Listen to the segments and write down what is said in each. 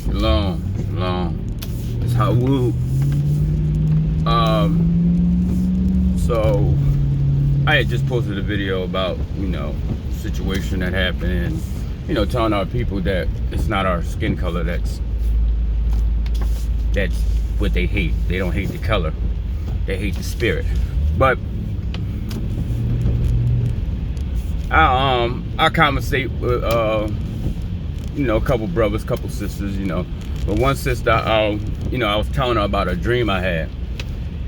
Shalom, shalom. It's Hawoo. So I had just posted a video about, situation that happened and, telling our people that it's not our skin color that's what they hate. They don't hate the color. They hate the spirit. But I conversate with a couple brothers, couple sisters, But one sister, I was telling her about a dream I had.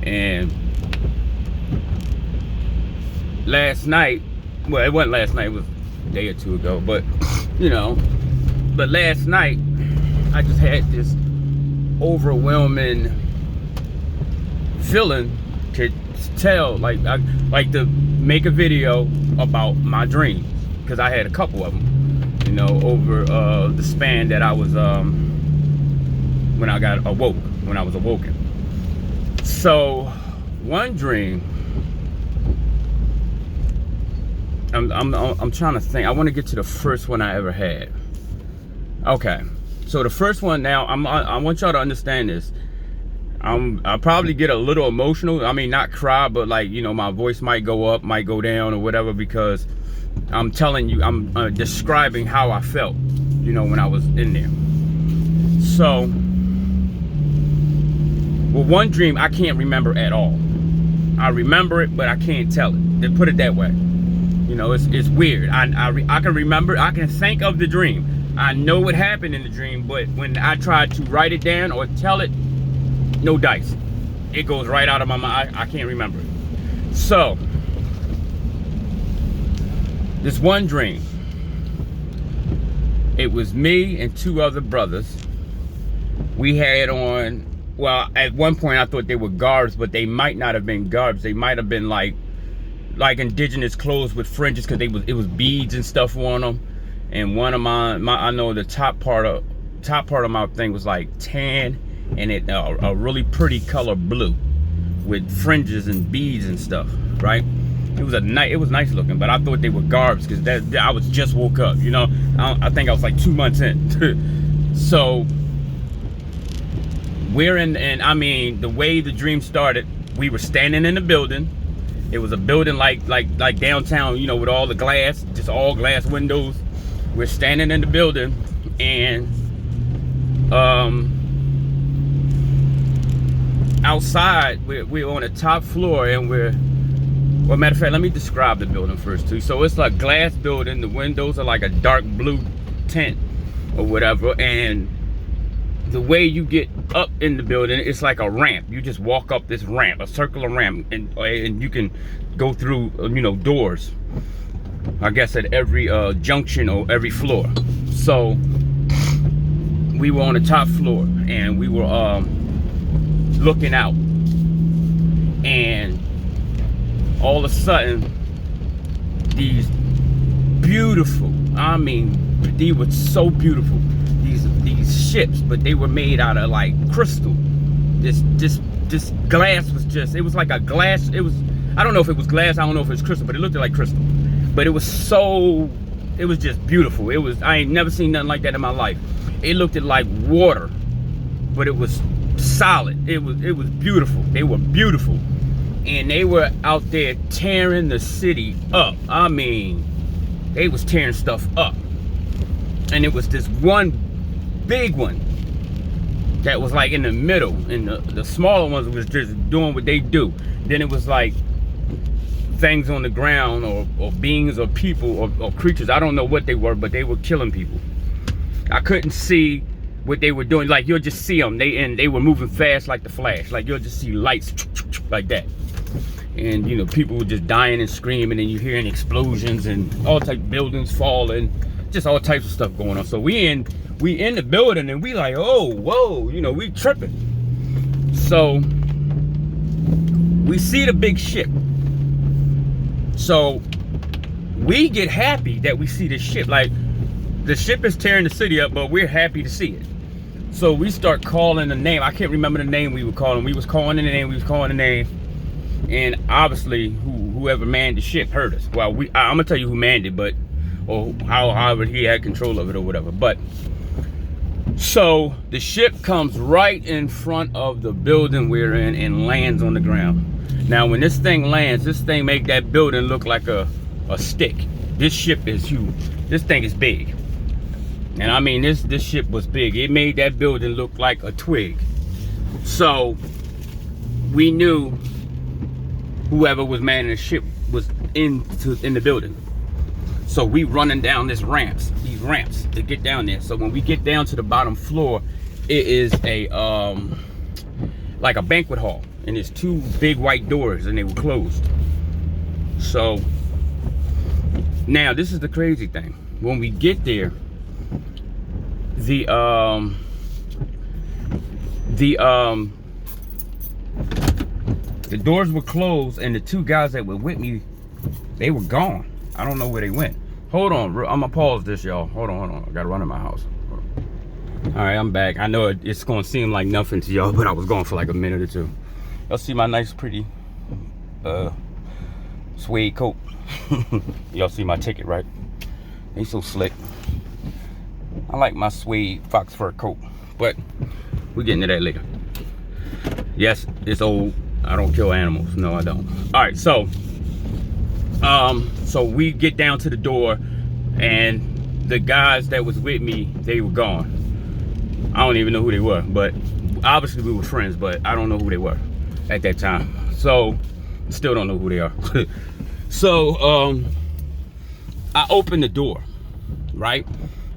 And last night, well, it wasn't last night, it was a day or two ago, but but last night I just had this overwhelming feeling to tell, like to make a video about my dreams, because I had a couple of them, over the span that I was when I was awoken. So one dream, I'm trying to think. I want to get to the first one I ever had. Okay, so the first one, now I want y'all to understand this. I'll probably get a little emotional. I mean, not cry, but like, my voice might go up, might go down, or whatever, because I'm telling you, I'm describing how I felt, when I was in there. So, well, one dream I can't remember at all. I remember it, but I can't tell it. They put it that way. It's weird. I can remember, I can think of the dream. I know what happened in the dream, but when I try to write it down or tell it, no dice. It goes right out of my mind. I can't remember it. So, this one dream, it was me and two other brothers. We had on, well, at one point I thought they were garbs, but they might not have been garbs. They might have been like indigenous clothes with fringes, because it was beads and stuff on them. And one of I know the top part of my thing was like tan, and it a really pretty color blue with fringes and beads and stuff, right? It was nice looking, but I thought they were garbs, because I was just woke up, I think I was like 2 months in. So I mean, the way the dream started, we were standing in the building. It was a building like downtown, with all the glass, just all glass windows. We're standing in the building, and outside we're on the top floor, and well, matter of fact, let me describe the building first too. So it's like a glass building. The windows are like a dark blue tint or whatever, and the way you get up in the building, it's like a ramp. You just walk up this ramp, a circular ramp, and you can go through, doors, I guess, at every junction or every floor. So we were on the top floor, and we were looking out, and all of a sudden, these beautiful, I mean, they were so beautiful, these ships, but they were made out of like crystal. This glass was just, it was like a glass, I don't know if it was glass, I don't know if it was crystal, but it looked like crystal. But it was just beautiful. I ain't never seen nothing like that in my life. It looked like water, but it was solid. It was beautiful. They were beautiful. And they were out there tearing the city up. I mean, they was tearing stuff up. And it was this one big one that was like in the middle, and the smaller ones was just doing what they do. Then it was like things on the ground, or beings, or people, or creatures. I don't know what they were, but they were killing people. I couldn't see what they were doing. Like, you'll just see them. They were moving fast like the Flash. Like, you'll just see lights like that. And people were just dying and screaming, and you hearing explosions and all types of buildings falling, just all types of stuff going on. So we in the building, and we like, oh, whoa, we tripping. So we see the big ship. So we get happy that we see the ship. Like, the ship is tearing the city up, but we're happy to see it. So we start calling the name. I can't remember the name we were calling. We was calling the name. And obviously, whoever manned the ship heard us. Well, I'm gonna tell you who manned it, but, or however he had control of it or whatever. But So the ship comes right in front of the building we're in and lands on the ground. Now when this thing lands, this thing make that building look like a stick. This ship is huge. This thing is big. And I mean, this ship was big. It made that building look like a twig. So we knew whoever was manning the ship was in the building. So we running down these ramps to get down there. So when we get down to the bottom floor, it is a like a banquet hall, and there's two big white doors, and they were closed. So now this is the crazy thing. When we get there, the doors were closed, and the two guys that were with me, they were gone. I don't know where they went. Hold on, I'm gonna pause this, y'all. Hold on. I gotta run in my house. All right, I'm back. I know it's gonna seem like nothing to y'all, but I was gone for like a minute or two. Y'all see my nice, pretty suede coat? Y'all see my ticket, right? Ain't so slick. I like my suede fox fur coat, but we'll get into that later. Yes, it's old. I don't kill animals. No, I don't. All right, so we get down to the door, and the guys that was with me, they were gone. I don't even know who they were, but obviously we were friends, but I don't know who they were at that time. So still don't know who they are. So I open the door, right?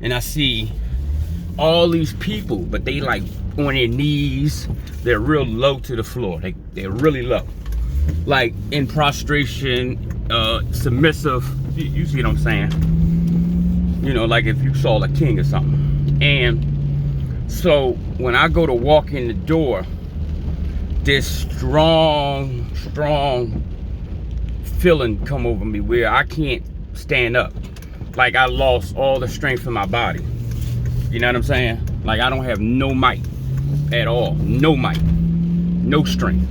And I see all these people, but they like on their knees. They're real low to the floor. They're really low, like in prostration, submissive. You see what I'm saying? You know, like if you saw a king or something. And so when I go to walk in the door, this strong feeling come over me where I can't stand up. Like I lost all the strength in my body. You know what I'm saying? Like I don't have no might at all. No might, no strength.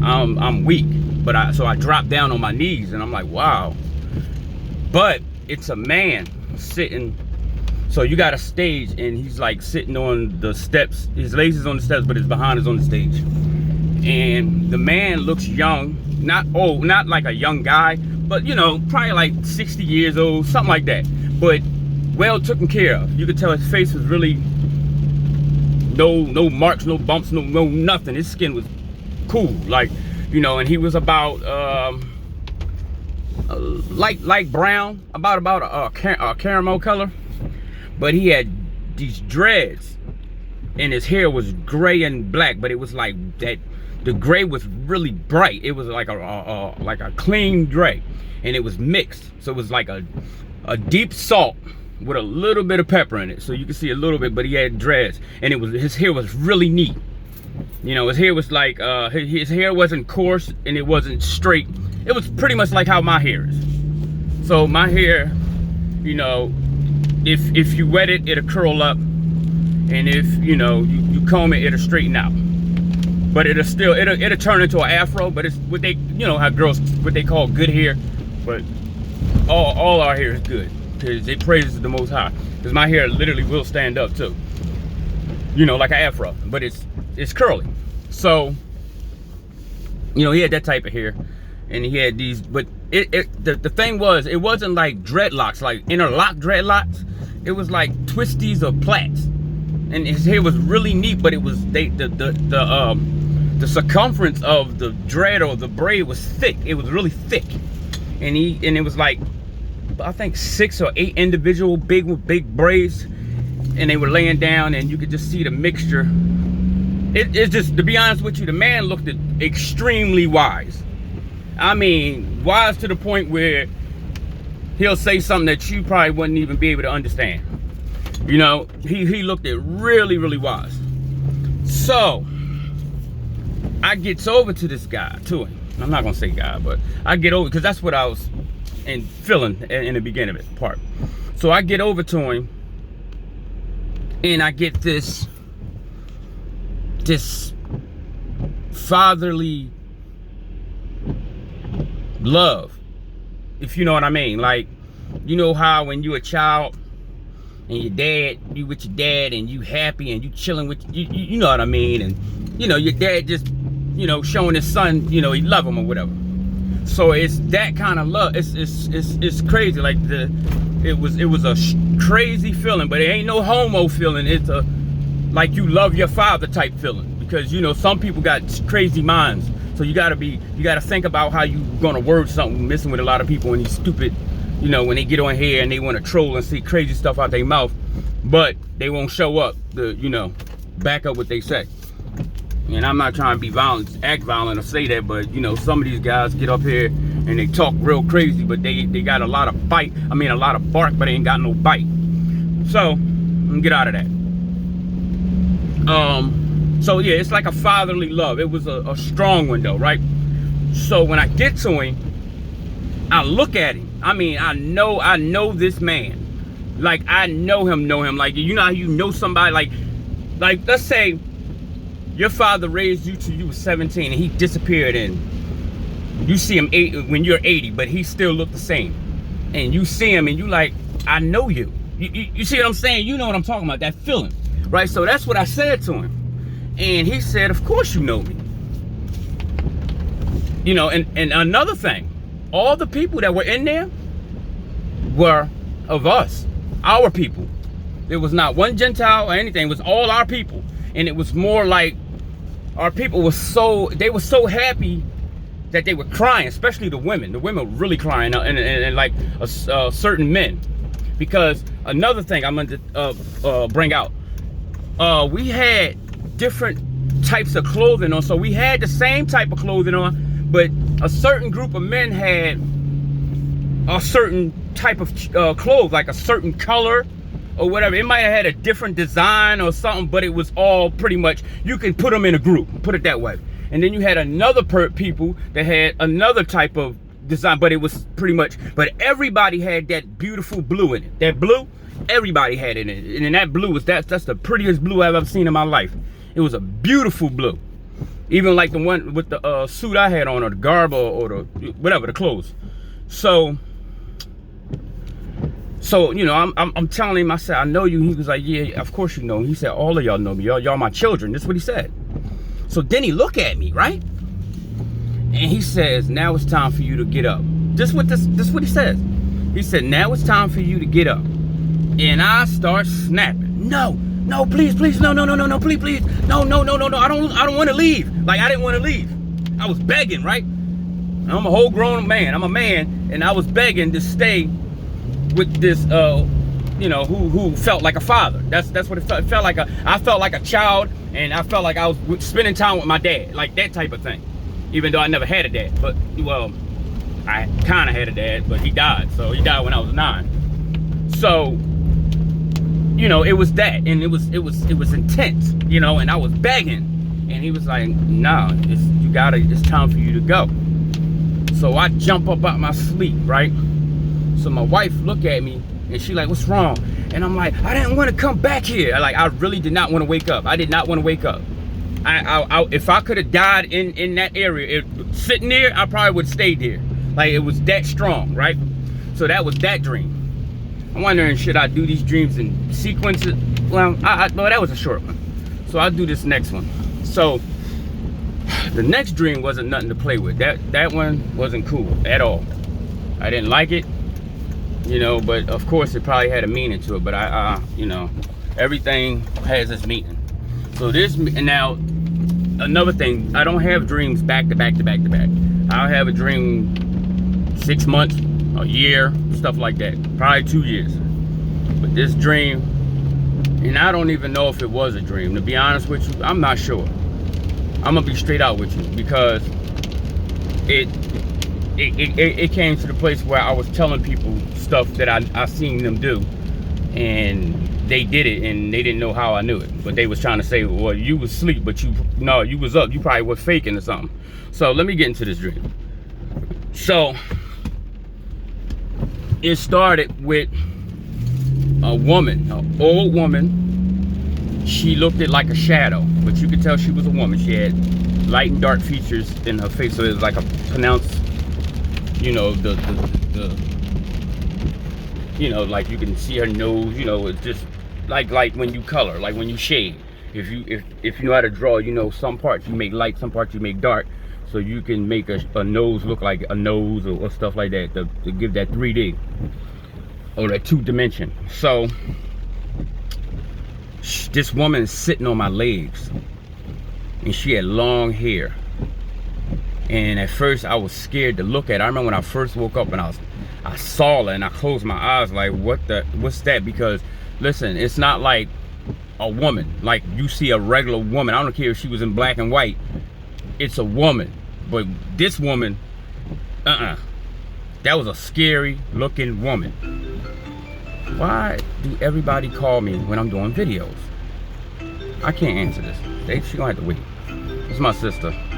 I'm weak. But so I dropped down on my knees, and I'm like, wow. But it's a man sitting. So you got a stage, and he's like sitting on the steps. His legs is on the steps, but his behind is on the stage. And the man looks young, not old, not like a young guy, but you know, probably like 60 years old, something like that. But well taken care of. You could tell his face was really no marks, no bumps, no nothing. His skin was cool, like, you know. And he was about light brown, about a caramel color, but he had these dreads, and his hair was gray and black, but it was like that. The gray was really bright. It was like a clean gray, and it was mixed. So it was like a deep salt with a little bit of pepper in it. So you can see a little bit, but he had dreads, and his hair was really neat. You know, his hair was like his hair wasn't coarse and it wasn't straight. It was pretty much like how my hair is. So my hair, you know, if you wet it, it'll curl up, and if you know you comb it, it'll straighten out. But it'll turn into an afro. But it's what they, you know, how girls, what they call good hair. But all our hair is good, because it praises the Most High. Because my hair literally will stand up too, you know, like an afro, but it's curly. So, you know, he had that type of hair, and he had these. But the thing was, it wasn't like dreadlocks, like interlocked dreadlocks. It was like twisties or plaits, and his hair was really neat. But it was the circumference of the dread or the braid was thick. It was really thick, and it was like, I think 6 or 8 individual big braids, and they were laying down, and you could just see the mixture. It's just, to be honest with you, the man looked extremely wise. I mean, wise to the point where he'll say something that you probably wouldn't even be able to understand. You know, he looked at really wise. So I gets over to this guy, to him. I'm not gonna say guy, but I get over, because that's what I was feeling in the beginning of it part. So I get over to him, and I get this fatherly love, if you know what I mean. Like, you know how when you're a child and your dad, you with your dad, and you happy, and you chilling with you know what I mean, and you know your dad just, you know, showing his son, you know, he love him or whatever. So it's that kind of love. It's crazy. Like it was a crazy feeling, but it ain't no homo feeling. It's a like you love your father type feeling, because you know some people got crazy minds. So you gotta think about how you gonna word something. Messing with a lot of people and these stupid, you know, when they get on here and they want to troll and see crazy stuff out their mouth, but they won't show up to, you know, back up what they say. And I'm not trying to be violent, act violent or say that, but you know, some of these guys get up here and they talk real crazy, but they got a lot of bite. I mean, a lot of bark, but they ain't got no bite. So, get out of that. So yeah, it's like a fatherly love. It was a strong one though, right? So when I get to him, I look at him. I mean, I know this man. Like, I know him. Like, you know how you know somebody, like let's say your father raised you till you were 17 and he disappeared, and you see him when you're 80, but he still look the same. And you see him and you like, I know you. You see what I'm saying? You know what I'm talking about, that feeling, right? So that's what I said to him. And he said, of course you know me. You know, and another thing, all the people that were in there were of us, our people. There was not one Gentile or anything. It was all our people. And it was more like our people were so happy that they were crying, especially the women. The women were really crying, and like certain men. Because another thing I'm going to bring out, we had different types of clothing on. So we had the same type of clothing on, but a certain group of men had a certain type of clothes, like a certain color or whatever. It might have had a different design or something, but it was all pretty much, you can put them in a group, put it that way. And then you had another people that had another type of design, but it was pretty much, but everybody had that beautiful blue in it. That blue, everybody had it in it. And that blue was, that's the prettiest blue I've ever seen in my life. It was a beautiful blue. Even like the one with the suit I had on, or the garb, or the whatever, the clothes. So you know, I'm telling him, I said, I know you. He was like, yeah, of course you know. He said, all of y'all know me. Y'all my children. That's what he said. So then he looked at me, right? And he says, now it's time for you to get up. This what he says. He said, now it's time for you to get up. And I start snapping. No, please, no, please, no, I don't want to leave. Like, I didn't want to leave. I was begging, right? I'm a whole grown man. I'm a man, and I was begging to stay with this, you know, who felt like a father. That's what it felt. It felt like I felt like a child, and I felt like I was spending time with my dad, like that type of thing. Even though I never had a dad, but well, I kind of had a dad, but he died. So he died when I was 9. So, you know, it was that, and it was intense, you know. And I was begging, and he was like, "No, it's time for you to go." So I jump up out my sleep, right? So my wife looked at me, and she like, "What's wrong?" And I'm like, "I didn't want to come back here." Like, I really did not want to wake up. I did not want to wake up. If I could have died in that area, sitting there, I probably would have stayed there. Like, it was that strong, right? So that was that dream. I'm wondering, should I do these dreams in sequences? Well, well, that was a short one. So I'll do this next one. So the next dream wasn't nothing to play with. That one wasn't cool at all. I didn't like it, you know, but of course it probably had a meaning to it. But you know, everything has its meaning. So this, and now another thing, I don't have dreams back to back. I'll have a dream 6 months, a year, stuff like that. Probably 2 years. But this dream, and I don't even know if it was a dream. To be honest with you, I'm not sure. I'm gonna be straight out with you, because it came to the place where I was telling people stuff that I seen them do, and they did it, and they didn't know how I knew it. But they was trying to say, well, you was asleep, but you was up. You probably was faking or something. So let me get into this dream. So it started with a woman, an old woman. She looked like a shadow, but you could tell she was a woman. She had light and dark features in her face, so it was like a pronounced, you know, you know, like you can see her nose, you know, it's just like when you color, like when you shade. If you know how to draw, you know, some parts you make light, some parts you make dark, so you can make a nose look like a nose or stuff like that to give that 3D or that 2-dimension. So this woman is sitting on my legs, and she had long hair. And at first I was scared to look at her. I remember when I first woke up and I saw her and I closed my eyes like, what's that? Because listen, it's not like a woman, like you see a regular woman. I don't care if she was in black and white, it's a woman. But this woman, that was a scary looking woman. Why do everybody call me when I'm doing videos? I can't answer this. She gonna have to wait. It's my sister.